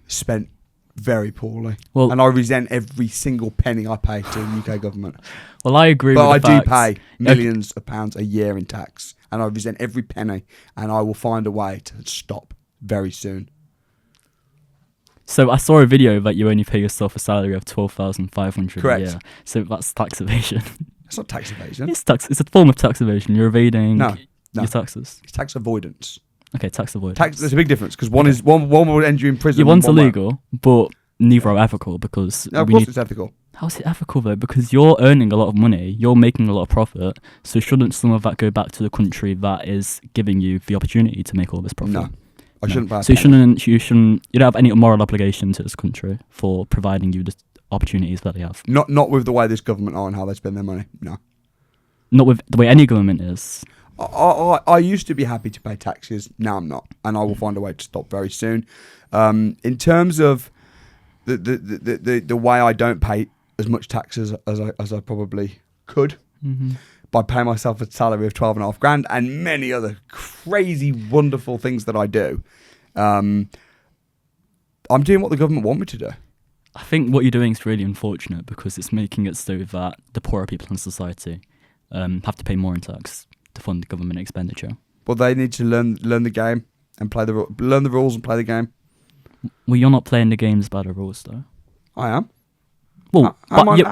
spent very poorly. Well, and I resent every single penny I pay to the UK government. Well, I agree. But with the I facts. do pay millions of pounds a year in tax, and I resent every penny, and I will find a way to stop very soon. So I saw a video that you only pay yourself a salary of $12,500 Correct. a year. So that's tax evasion. It's not tax evasion. It's tax. It's a form of tax evasion. You're evading No. your taxes. It's tax avoidance. Okay, tax avoidance. There's a big difference because one is one will end you in prison. Yeah, one's one won't. illegal, but neither are ethical because No, of course it's ethical. How's it ethical though? Because you're earning a lot of money, you're making a lot of profit, so shouldn't some of that go back to the country that is giving you the opportunity to make all this profit? No, I shouldn't. So you don't have any moral obligation to this country for providing you the opportunities that they have. Not with the way this government are and how they spend their money. No. Not with the way any government is. I used to be happy to pay taxes. Now I'm not, and I will find a way to stop very soon. In terms of the way I don't pay as much taxes as I probably could, by paying myself a salary of 12.5 grand and many other crazy wonderful things that I do, I'm doing what the government want me to do. I think what you're doing is really unfortunate because it's making it so that the poorer people in society have to pay more in tax to fund government expenditure. Well, they need to learn the game and learn the rules and play the game. Well, you're not playing the games by the rules, though. I am. Well,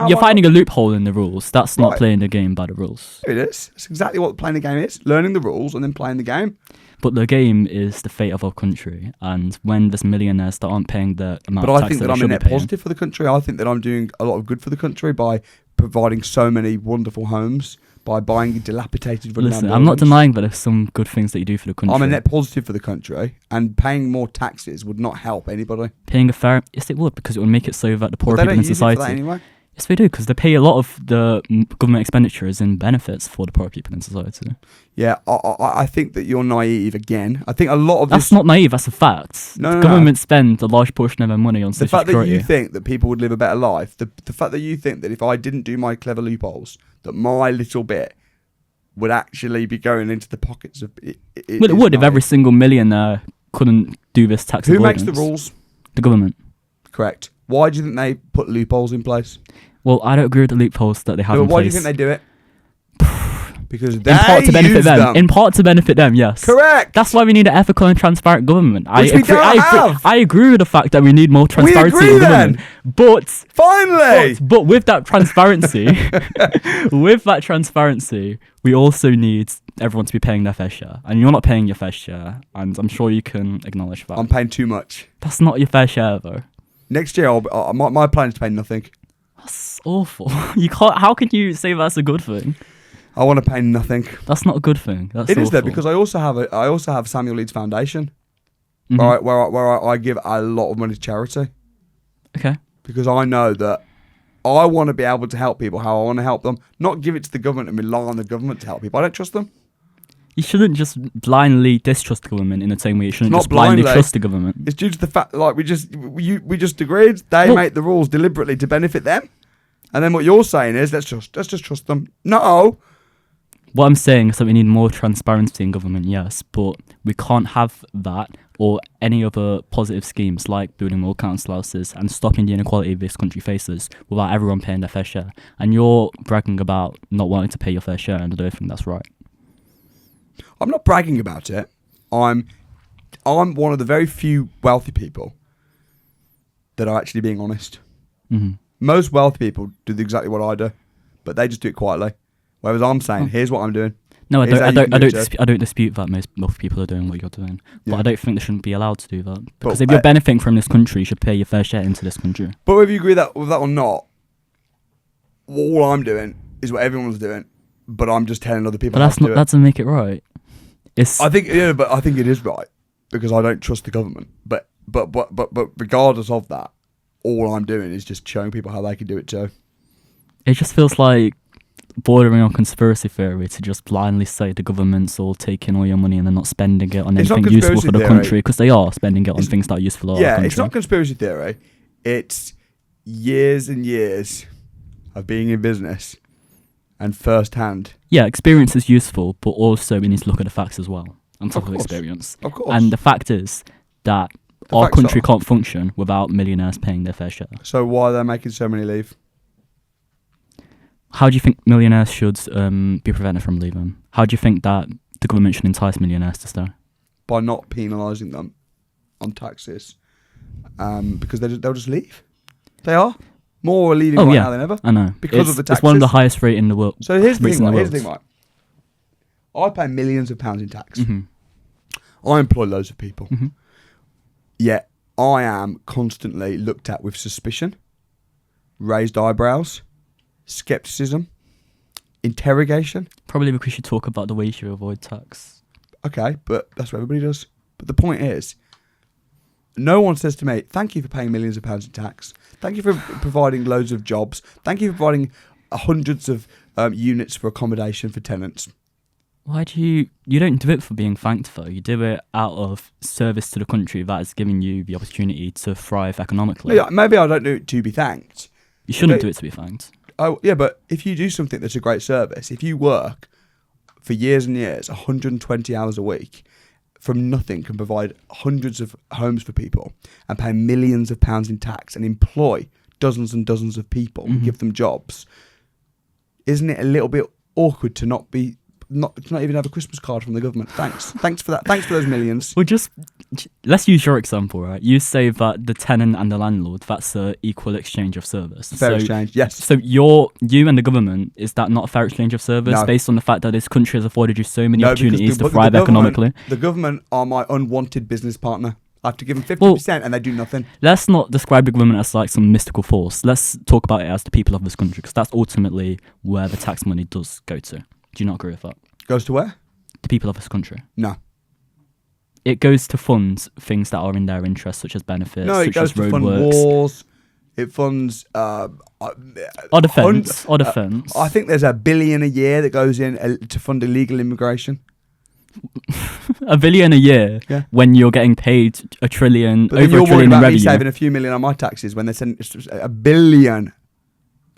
you're finding a loophole in the rules. That's not playing the game by the rules. It is. It's exactly what playing the game is. Learning the rules and then playing the game. But the game is the fate of our country. And when there's millionaires that aren't paying the amount of tax But I think that I'm a net positive for the country. I think that I'm doing a lot of good for the country by providing so many wonderful homes, by buying dilapidated rundown Listen, I'm not denying that there's some good things that you do for the country. I'm a net positive for the country, and paying more taxes would not help anybody. Paying a fair... Yes, it would, because it would make it so that the poorer people in society... They don't use it for that anyway. Yes, they do, because they pay a lot of the government expenditures in benefits for the poor people in society. Yeah, I think that you're naive again. I think a lot of That's not naive, that's a fact. No, government spend a large portion of their money on social security. The fact that you think that people would live a better life, the fact that you think that if I didn't do my clever loopholes, that my little bit would actually be going into the pockets of... Well, it would if every single millionaire couldn't do this tax avoidance. Who makes the rules? The government. Correct. Why do you think they put loopholes in place? Well, I don't agree with the loopholes that they have in place. Why do you think they do it? Because they in part to benefit them. In part to benefit them, yes. Correct. That's why we need an ethical and transparent government. Which I agree with the fact that we need more transparency in government. But finally, but with that transparency, we also need everyone to be paying their fair share. And you're not paying your fair share, and I'm sure you can acknowledge that. I'm paying too much. That's not your fair share, though. Next year, my plan is to pay nothing. That's awful. You can't. How can you say that's a good thing? I want to pay nothing. That's not a good thing. That's it awful. Is though, because I also have Samuel Leeds Foundation, where I give a lot of money to charity. Okay. Because I know that I want to be able to help people how I want to help them, not give it to the government and rely on the government to help people. I don't trust them. You shouldn't just blindly distrust the government in the same way you shouldn't just blindly trust the government. It's due to the fact, like we just agreed they make the rules deliberately to benefit them, and then what you're saying is let's just trust them. No. What I'm saying is that we need more transparency in government, yes, but we can't have that or any other positive schemes like building more council houses and stopping the inequality this country faces without everyone paying their fair share. And you're bragging about not wanting to pay your fair share, and I don't think that's right. I'm not bragging about it. I'm one of the very few wealthy people that are actually being honest. Mm-hmm. Most wealthy people do exactly what I do, but they just do it quietly. Whereas I'm saying, here's what I'm doing. No, I don't dispute that most people are doing what you're doing, but I don't think they shouldn't be allowed to do that because if you're benefiting from this country, you should pay your fair share into this country. But whether you agree with that or not, all I'm doing is what everyone's doing, but I'm just telling other people. But that doesn't make it right. I think it is right because I don't trust the government. But regardless of that, all I'm doing is just showing people how they can do it too. It just feels like bordering on conspiracy theory to just blindly say the government's all taking all your money and they're not spending it on anything useful for the country, because they are spending it on things that are useful for our country. It's not conspiracy theory. It's years and years of being in business and first-hand. Yeah, experience is useful, but also we need to look at the facts as well on top of experience. Of course. And the fact is that our country can't function without millionaires paying their fair share. So why are they making so many leave? How do you think millionaires should be prevented from leaving? How do you think that the government should entice millionaires to stay? By not penalising them on taxes, because they'll just leave. They are. more are leaving now than ever. I know. Because of the taxes. It's one of the highest rate in the world. So here's the thing, right? I pay millions of pounds in tax. I employ loads of people. Yet I am constantly looked at with suspicion, raised eyebrows, skepticism, interrogation. Probably because you talk about the ways you avoid tax. Okay, but that's what everybody does. But the point is, no one says to me, thank you for paying millions of pounds in tax. Thank you for providing loads of jobs. Thank you for providing hundreds of units for accommodation for tenants. Why do you don't do it for being thanked though? You do it out of service to the country that is giving you the opportunity to thrive economically. Maybe I don't do it to be thanked. You shouldn't do it to be thanked. Oh, yeah, but if you do something that's a great service, if you work for years and years, 120 hours a week, from nothing, can provide hundreds of homes for people and pay millions of pounds in tax and employ dozens and dozens of people and give them jobs, isn't it a little bit awkward to not even have a Christmas card from the government? Thanks for that. Thanks for those millions. Well, let's use your example, right? You say that the tenant and the landlord, that's an equal exchange of service. Fair exchange, yes. So you and the government, is that not a fair exchange of service based on the fact that this country has afforded you so many opportunities to thrive economically? The government are my unwanted business partner. I have to give them 50% and they do nothing. Let's not describe the government as like some mystical force. Let's talk about it as the people of this country, because that's ultimately where the tax money does go to. Do you not agree with that? Goes to where? The people of this country. No. It goes to fund things that are in their interest, such as benefits, no, it such goes as to fund roadworks. wars. It funds... Odd offence. I think there's $1 billion a year that goes in to fund illegal immigration. $1 billion a year when you're getting paid over $1 trillion in revenue. You're worried about me saving a few million on my taxes when they send $1 billion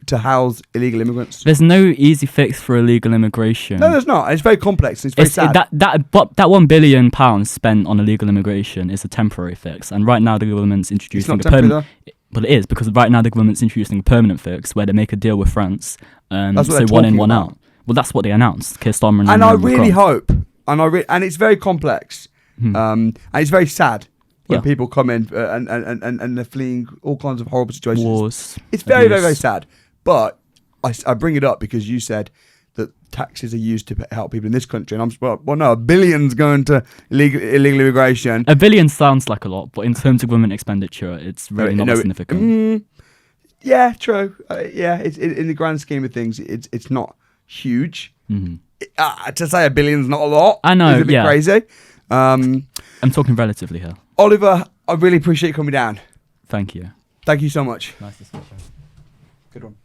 to house illegal immigrants. There's no easy fix for illegal immigration. No, there's not. It's very complex. It's very sad. That £1 billion spent on illegal immigration is a temporary fix, and right now the government's introducing a permanent. Well, it is, because right now the government's introducing a permanent fix where they make a deal with France, so one in, one out. Well, that's what they announced. Kier, Starmer, and I really hope, and it's very complex, and it's very sad when people come in and they're fleeing all kinds of horrible situations. Wars. It's very, very, very sad. But I bring it up because you said that taxes are used to help people in this country, and I'm no, $1 billion's going to illegal immigration. $1 billion sounds like a lot, but in terms of government expenditure, it's really not significant. Yeah, true. It's in the grand scheme of things, it's not huge. To say $1 billion's not a lot. I know. It's a bit crazy. I'm talking relatively here. Oliver, I really appreciate you coming down. Thank you. Thank you so much. Nice to see you. Good one.